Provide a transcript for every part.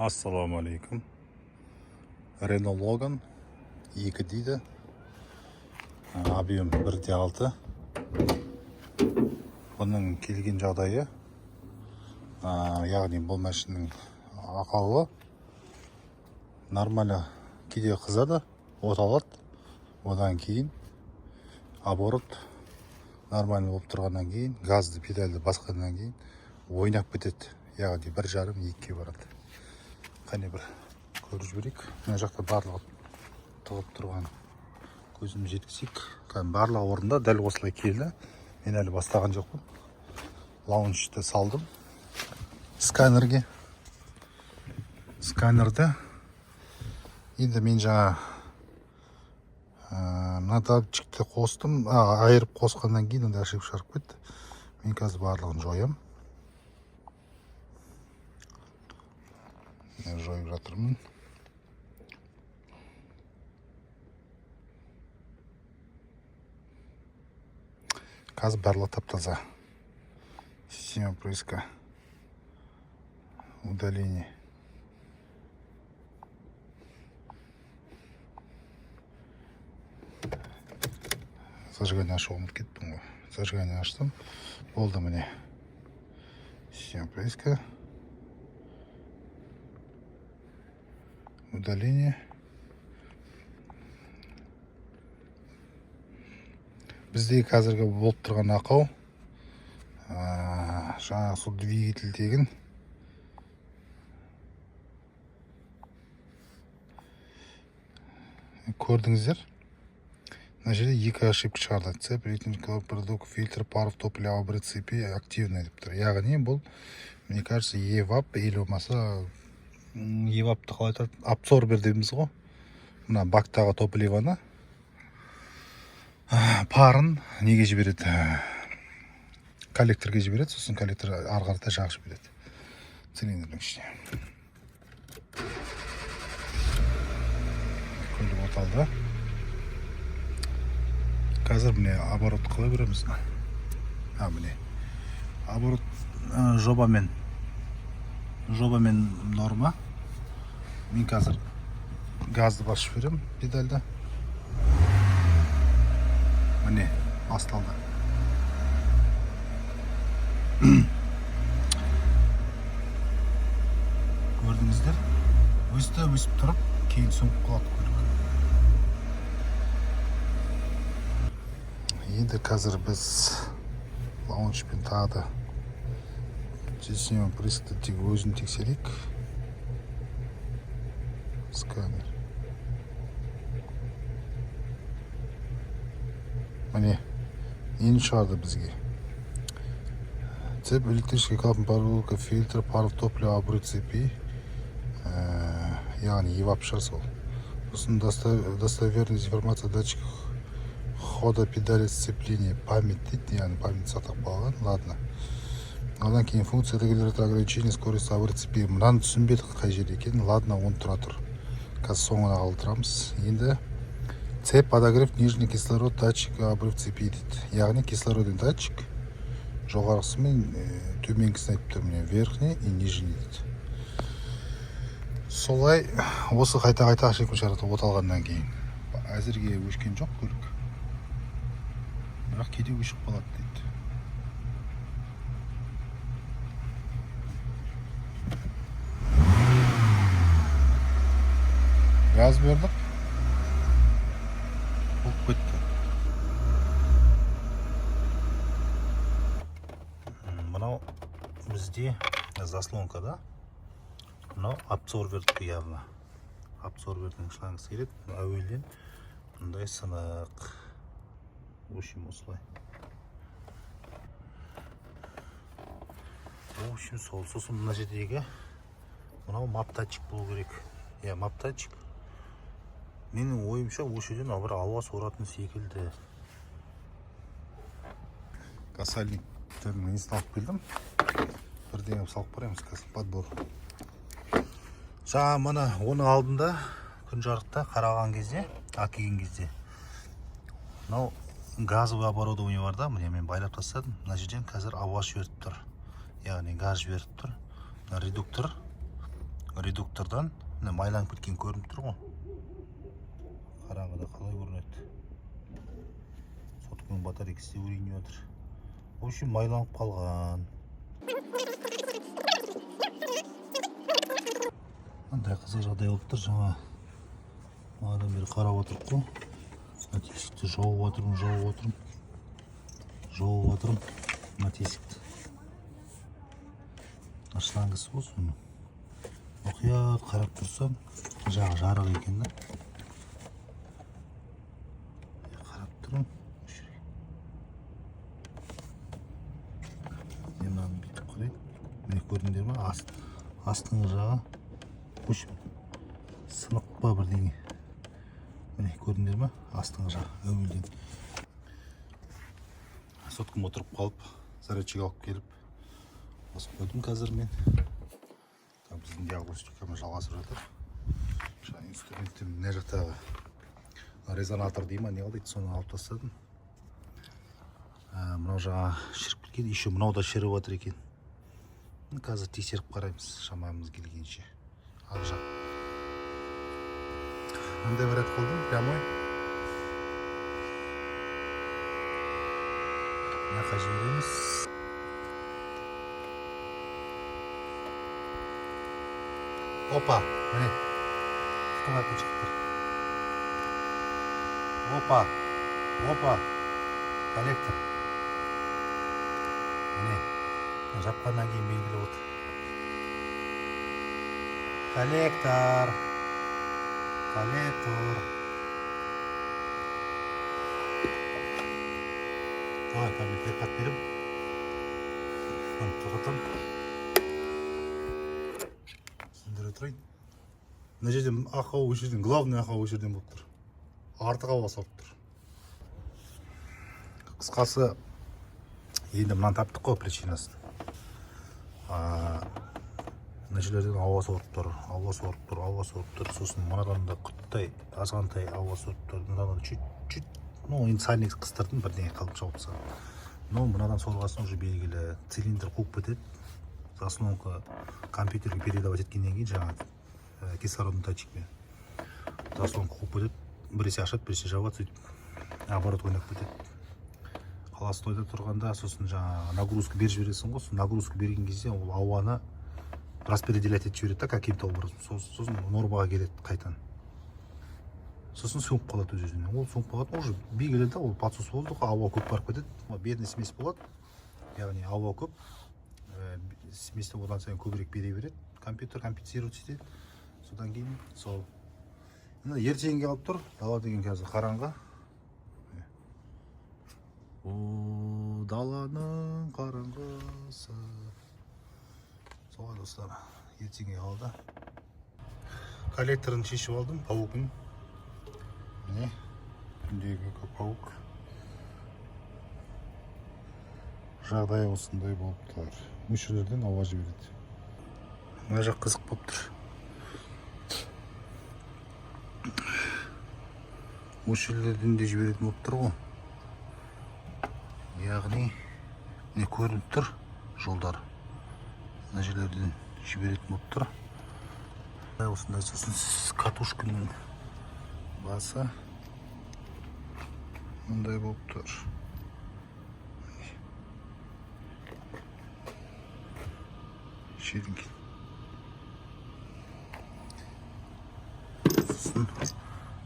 Ассалаумалейкум. Renault Logan 2 дейді. Объем 1.6. Бұның келген жағдайы, яғни бұл машинаның ақауы нормально кейде қызады, от алады. Одан кейін оборот нормально болып тұрғаннан кейін, газды педальды басқаннан кейін ойнап кетеді. Яғни 1.5-2-ге барады. Қане бір көріп жіберейік. Мына жақта барлығы тығып тұрған көзім жеткізейік. Барлығы орында дәл осылай келді. Мен әлі бастаған жоқпын. Лаунчты салдым. Сканерді енді мен жаңа надатчикті қостым. Айырып қосқаннан кейін онда ошибка шығарып кетті. Мен қазір барлығын жоям. Жойып жатырмын. Қазір барлығы тап-таза. Система поиска. Удаление. Зажигание ашуға ұмытып кеттім ғой. Зажигание аштым. Болды міне. Система поиска. Удаление. Біздегі қазіргі болып тұрған ақау жаңа сол двигательдегі көрдіңіздер. Мына жерде екі ошибка шығарды. Цеп, рейтинг, продукт, фильтр, паров, топлива, бір цепи активный деп тұр. Яғни бұл, мне кажется, EVAP или болмаса EVAP-ты қалай айтады? Абсорбер дейміз ғой. Мына бактағы топливаны парын неге жібереді? Коллекторға жібереді, сосын коллектор ары қарата жағып жібереді. Цилиндрдің ішіне. Көлік оталды. Қазір міне оборот қалай көреміз? Міне. Оборот жобамен норма. Мен қазір газды басып жіберем педальда. Міне, басталды. Көрдіңіздер? Өсіп тұрып, кейін сөніп қалады көлік. Енді қазір біз лаунчпен тағы система поиска өзін тексерейік. Сканер. Міне, ені шығарды бізге. Цеп, электрический клапан, паровка, фильтр, паров, топлива, обрыв цепи. Яғни EVAP шығар сол. Сосын достоверность информация датчик хода педали сцепления. Память дейді, яғни память сақтап қалған. Ладно. Одан кейін функция регулятора ограничения скорости обрыв цепи. Мынаны түсінбедік қай жер екен. Ладно, оны тұра тұр. Қазір соңына қалдырамыз. Енді цеп, подогрев, нижний кислород, датчик, обрыв цепи дейді. Яғни кислородный датчик жоғарғысы мен төменгісін айтып тұр. Міне верхний и нижний дейді. Солай осы қайта ошибка шығарады от алғаннан кейін. Әзірге өшкен жоқ көлік. Бірақ кейде өшіп қалады дейді. Газ бердік. Болып кетті. Мынау бізде заслонкада. Мынау абсорбердікі явно. Абсорбердің шлангысы келеді. Әуелден бұндай сынық. В общем, осылай. В общем, сол. Сосын мына жердегі мынау мап-датчик болу керек. Мап-датчик. Менің ойымша осы жерден бір ауа соратын секілді. Касальниктердің несін алып келдім. Бірден салып бараймыз қазір. Подбор. Жаңа мына оның алдында күн жарықта қараған кезде, келген кезде. Мынау газовый оборудование бар да, міне мен байлап тастадым. Мына жерден қазір ауа жіберіп тұр. Яғни газ жіберіп тұр. Редуктор редуктордан міне майланып кеткен көрініп тұр ғой. Қараңғыда қалай көрінеді. Сотканың батарейкасы да өрейін жатыр. В общем, майланып қалған. Мындай қызық жағдай болып тұр. Жаңа маған бері қарап отырып қой. Мына тесікті жауып отырмын. Мына тесікті. Шлангысы ғой соны. Мұқият қарап тұрсам, жағы жарық екен да. Қарап тұрмын. Мен мынаны бүйтіп қарайын. Міне көрдіңдер ме? Астыңғы жағы сынық па бірдеңе. Міне көрдіңдер ме? Астыңғы жағы әуелден. Соткам отырып қалып, зарядчик алып келіп басып қойдым қазір мен. Біздің диагностикамыз жалғасып жатыр. Жаңа инструментті мына жақтағы резонатор дей ма, не қылдайды, соны алып тастадым. Мынау жаңа шіріп кеткен, еще мынау да шіріп жатыр екен. Қазір тексеріп қараймыз, шамамыз келгенше. Ақ жақ. Мындай вариант қылдым, прямой. Мына жібереміз. Опа, міне. Тұтынатын шықтыр. Опа. Коллектор. Міне. Жапқаннан кейін белгілі отыр. Коллектор. Давай, кабель переход берем. Тоқтатам. Сендіре тұрайын. Мына жерден ақау осы жерден, главный ақау осы жерден болып тұр. Артық ауа салып тұр. Қысқасы, енді мынаны таптық қой причинасын. Мына жерлерден ауа сорып тұр. Сосын мынадан да құттай, азғантай ауа сорып тұр. Мынадан да чуть-чуть, енді сальник қыстырдым, бірдеңе қалып жауыпса. Мынадан сорғасын уже белгілі. Цилиндр қуып бітеді. Заслонка компьютерге передавать еткеннен кейін жаңа кислородный датчикпен заслонка қуып бітеді. Біресе ашады, біресе жабады, сөйтіп оборот ойнап кетеді. Холостойда тұрғанда сосын жаңа нагрузка беріп жібересің ғой. Нагрузка берген кезде ол ауаны распределять етіп жібереді каким-то образом. Сосын нормаға келеді қайтан. Сосын сөніп қалады өз өзінен. Ол сөніп қалады, уже белгілі да, ол подсос воздуха, ауа көп барып кетеді. Бедный смесь болады. Яғни ауа көп. Сместі одан сайын көбірек бере береді. Компьютер компенсирует етеді. Содан кейін сол. Ертеңге алып тұр. Дала деген қазір қараңғы. О, даланың қараңғысы. Солай достар, ертеңге алды. Коллекторын шешіп алдым, паукын. Міне, үндегі паук. Жағдай осындай болып тұр. Мүшелерден ауа жібереді. Мына жақ қызық болып тұр. Мүшелерден де жіберетін болып тұр ғой. Яғни, не көрініп тұр жолдар. Мына жерлерден жіберетін болып тұр. Осындай сосын катушканың басы мындай болып тұр. Шерінген. Сосын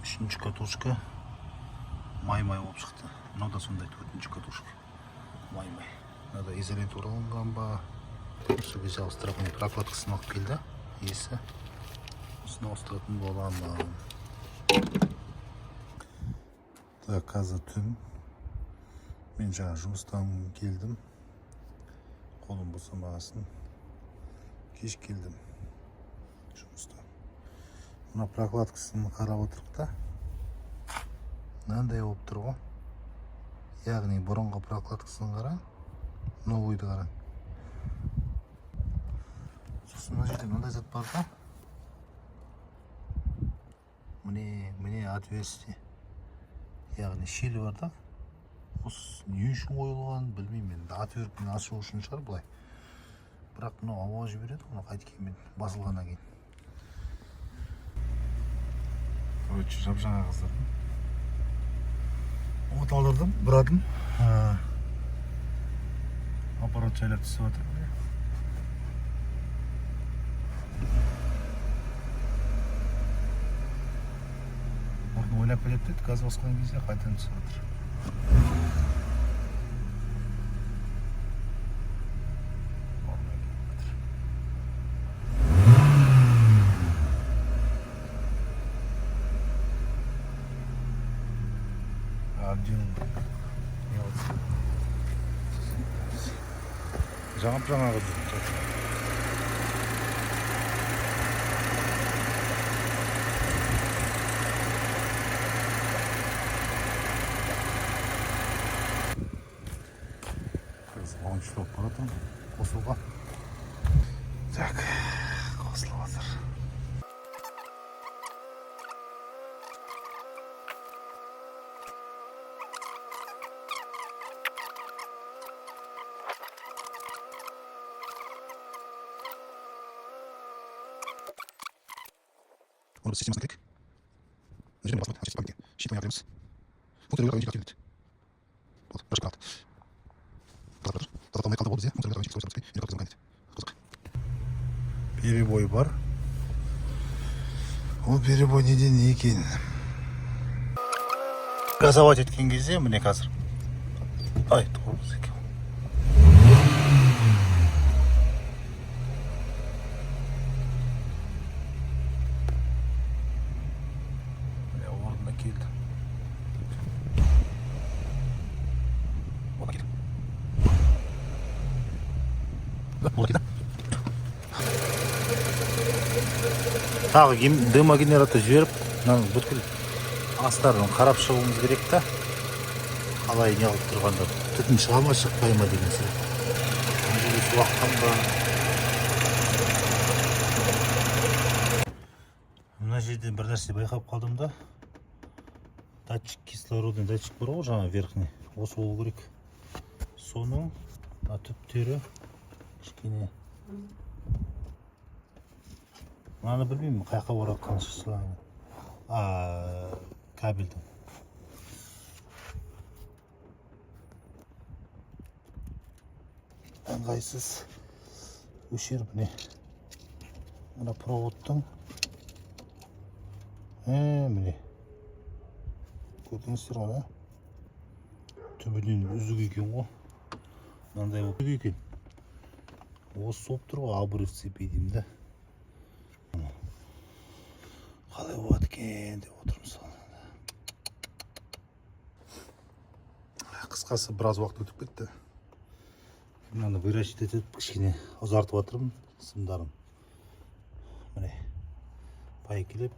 үшінші катушка май-май болып шықты. Мынау да сондай төртінші катушка. Май-май. Мынада изолентураланған ба. Осы кезде ауыстыратын прокладкасын алып келді. Есі. Осыны ауыстыратын боламын. Так, қазір түн. Мен жаңа жұмыстан келдім. Қолым босамағасын. Кеш келдім жұмыстан. Мына прокладкасын қарап отырып та. Мынандай болып тұр ғой. Яғни бұрынғы прокладкасын қара. Новыйды қара. Сосын мына жерде мынандай зат бар да. Міне отверстие. Яғни щелі бар да. Осы не үшін қойылған білмеймін. Отвертпен ашу үшін шығар былай. Бірақ мынау ауа жібереді, оны қайткенмен басылғаннан кейін. Короче, жап-жаңа қыздырдым. От алдырдым, бұрадым. Аппарат жайлап түсіп жатыр. Орны ойлап келіп деді, газ басқан кезде қайтадан түсіп жатыр. жаңа қыз. Қыз 10 болып барады, қосуға. Так, қосылып жатыр. Orada sistem basmak gerek. Üzerine basmak, sistem basmak gerek. Şiit ayarlarımız. Bu tarafa oyuncu kalkıyor. Oldu, başka kaldı. Kaldı. Kaldı kalmaya kaldı oldu diye. Bu tarafa oyuncu kalkıyor. Yine kalkıyor kaydet. Kaldı. Biri boy var. O biri boy неден екен. Газовать еткен кезде міне қазір. Ай, тоғыз екен. Тағы дымогенератор жіберіп, бүткіл астарын қарап шығуымыз керек та. Қалай не алып тұрғанда түтін шыға ма, шықпай ма деген сияқты. Өз уақыттан ба. Мына жерден бір нәрсе байқап қалдым да. Датчик кислородный датчик бар ғой, жаңа верхний. Осы болу керек. Соның түптері кішкене. Мынаны білмеймін, қайқа оратқан шықсылағын. Кабельдің. Ыңғайсыз өшер міне. Мына проводтың. Міне. Көрдіңіздер ғой, түбінен үзік екен ғой. Мынандай үзік екен. Осы соп тұр ғой, обрыв цепи деймін да. Қалай болады екен деп отырмыз. Қысқасы біраз уақыт өтіп кетті. Мынаны выращивать етіп, кішкене ұзартып жатырмын сымдарын. Міне пай келіп,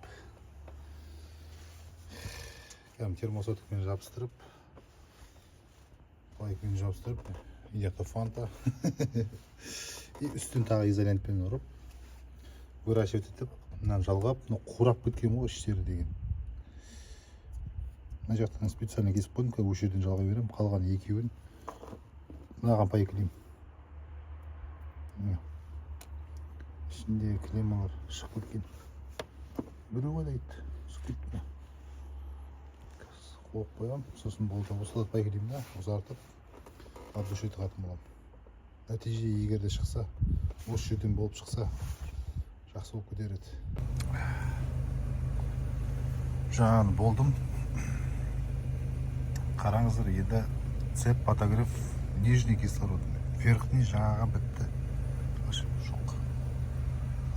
термосотикпен жабыстырып, пайкпен жабыстырып, инъекта фанта и үстін тағы изолентпен ұрып, выращивать етіп, мынаны жалғап, қурап кеткен ғой іштері деген. Мына жақтан специально кесіп қойдым, осы жерден жалғай берем, қалған екеуін мынаған пай клейм. Ішінде клеймалар шығып кеткен. Біреу ойлайды, шығып кетті. Қойып қоям, сосын болды. Осылар пай клейм да, ұзартып, алып осы жерде қатын болам. Нәтиже егер де шықса, осы жерден болып шықса, жақсы болып кетер еді. Жаңа болдым. Қараңыздар, енді цеп подогрев нижний кислородный, верхний жаңаға бітті. Жоқ.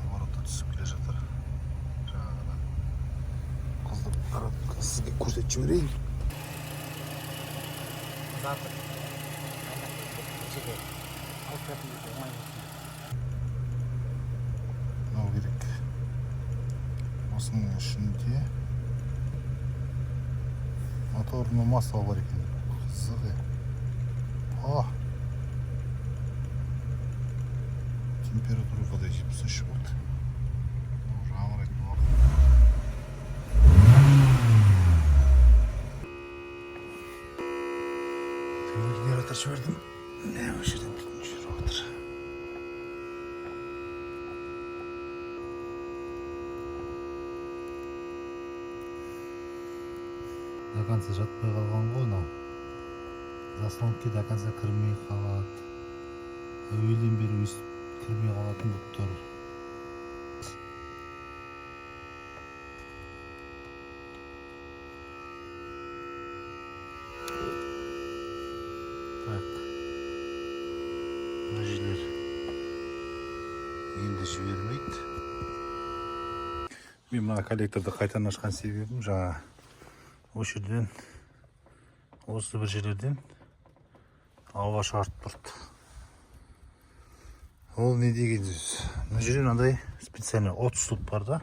Оборотта түсіп келе жатыр. Жаңағыдан. Қызды сізге көрсетіп жіберейін. Мынау керек. Осының ішінде моторный масло бар екен. Қызығы. Температура воды 73 болды. Жамырайтын уақыт. Генератор жібердім. Осы жерден түтін жүріп отыр. до конца жатпай қалған ғой мынау. Заслонка до конца кірмей қалады. Әуелден бері өстіп кірмей қалатын болып тұр. Так. Мына жерлер енді жібермейді. Мен мына коллекторды қайтадан ашқан себебім жаңа осы жерден, осы бір жерлерден ауа шығарып тұрды. Ол не деген сөз? Мына жерде мынандай специальный от ступ бар да.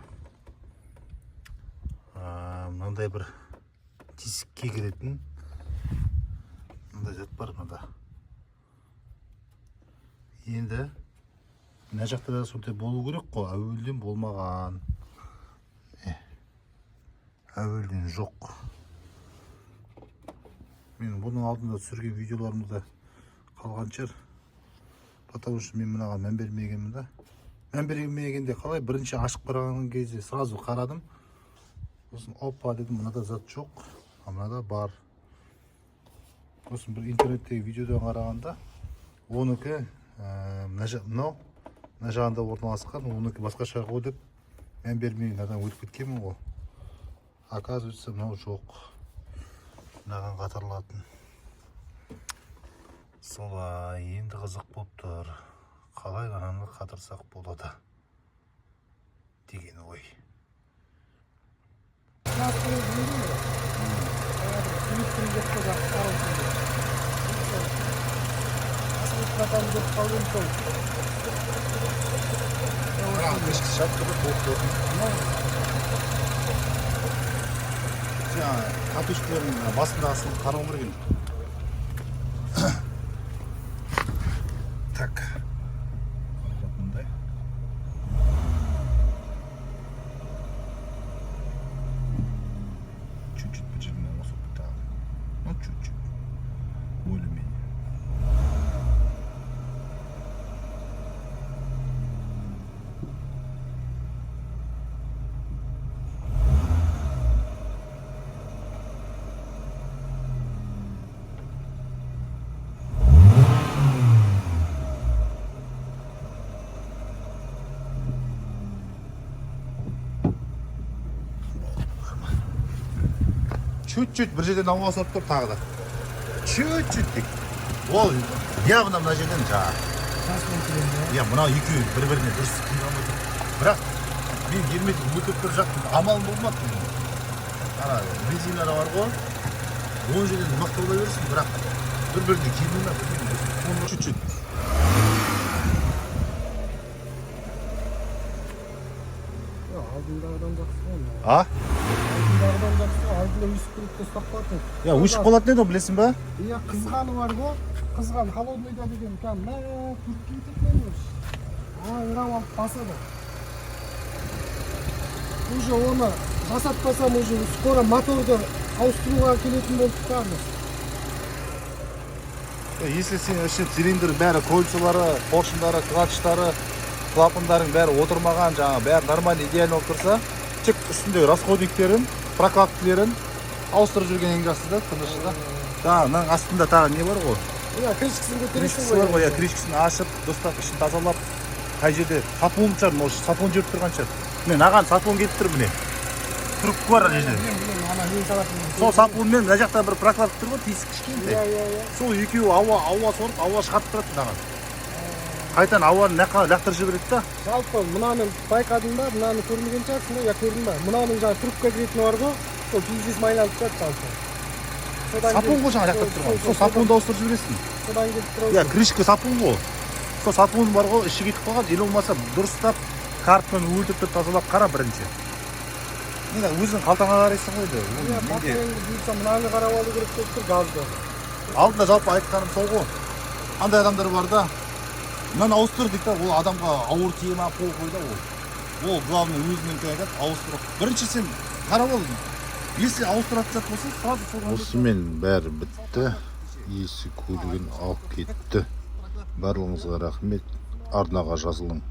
Мынандай бір тесікке кіретін мынандай зат бар мында. Енді мына жақта да сондай болу керек қой, әуелден болмаған. Әуелден жоқ. Мен бұның алдында түсірген видеоларымда қалған шығар. Потому что мен мынаған мән бермегенмін да. Мән бермегенде қалай? Бірінші ашып қараған кезде сразу қарадым. Сосын опа дедім, мынада зат жоқ, а мынада бар. Сосын бір интернеттегі видеодан қарағанда, оныкі мына жағында орналасқан, оныкі басқаша ғой деп мән бермей надан өтіп кеткенмін ғой. Оказывается, мынау жоқ. Мынаған қатырылатын. Солай, енді қызық болып тұр. Қалай ғананы қатырсақ болады деген ой. Катушкалардың басындағысын қарау керек. Так. Мындай. Чуть-чуть бір жерінен осып бітеді. Ну, чуть-чуть. Более-менее. Чуть-чуть бір жерден ауа сорып тұр тағы да. Чуть-чуть тек. Ол явно мына жерден жаңа. Мынау екеуі бір-біріне дұрыс қиналмай тұр. Бірақ мен ермедім өтіп тұр жақтым. Амалым болмады. Ана резинада бар ғой. 10 жерден мықты бола берсін, бірақ бір-біріне келмейді. Чуть-чуть. Алдыңдағыдан жақсы ғой. А? Алдыңдағыдан жақсы, алдында өсіп күрікті ұстап қалатын. Өшіп қалатын еді, білесің ба? Қызғаны бар ғой. Қызған холодныйда деген кәм күрікке ететін өш. Аңырап алып басады. Уже оны жасатпасам, уже скоро моторды ауыстыруға келетін болып тұтамыз. Если сен үшін цилиндр бәрі, кольцолары, поршындары, клатчтары, клапандарың бәрі отырмаған, жаңа бәрі нормально, идеально болып тұрса, тек үстіндегі расходниктерін, прокладкілерін ауыстырып жүрген ең жақсы да, тынышы да. Мынаның астында тағы не бар ғой? Крышкасын көтересің ғой. Бар ғой, крышкасын ашып, достап, ішін тазалап, қай жерде сапуын шығар, может, сапуын жүріп тұрған шығар. Міне, аған сапуын кетіп тұр, міне. Трубка бар ана жерде. Сол сапуынмен мына жақта бір прокладка тұр ғой, тесік кішкентай. Сол екеуі ауа сорып, ауа шығарып тұрады мынаған. Қайтан ауаны лақтырып жібереді да. Жалпы мынаны байқадың ба, мынаны көрмеген шығарсың да, көрдің ба? Мынаның жаңа трубка кіретіні бар ғой, сол тез майланып тұрады жалпы. Сапуын ғой жаңа лақтырып тұрған. Сол сапуынды ауыстырып жібересің. Содан кетіп тұрады. Крышка сапуын ғой. Сол сапуын бар ғой, іші кетіп қалған, ел болмаса дұрыстап, картпен өлтіріп тазалап қара бірінші. Міне, өзің қалтаңа қарайсың ғой да. Мынаны қарап алу керек болып тұр, газды. Алдында жалпы айтқаным сол ғой. Андай адамдар бар да. Мынаны ауыстыр дейді, ол адамға ауыр тие ма, қол қой да ол. Ол главный өзінің айтады, ауыстырып. Бірінші сен қарап ал. Если ауыстыратын зат болса, сразу соған. Осымен бәрі бітті. Иесі көлігін алып кетті. Барлығыңызға рахмет. Арнаға жазылың.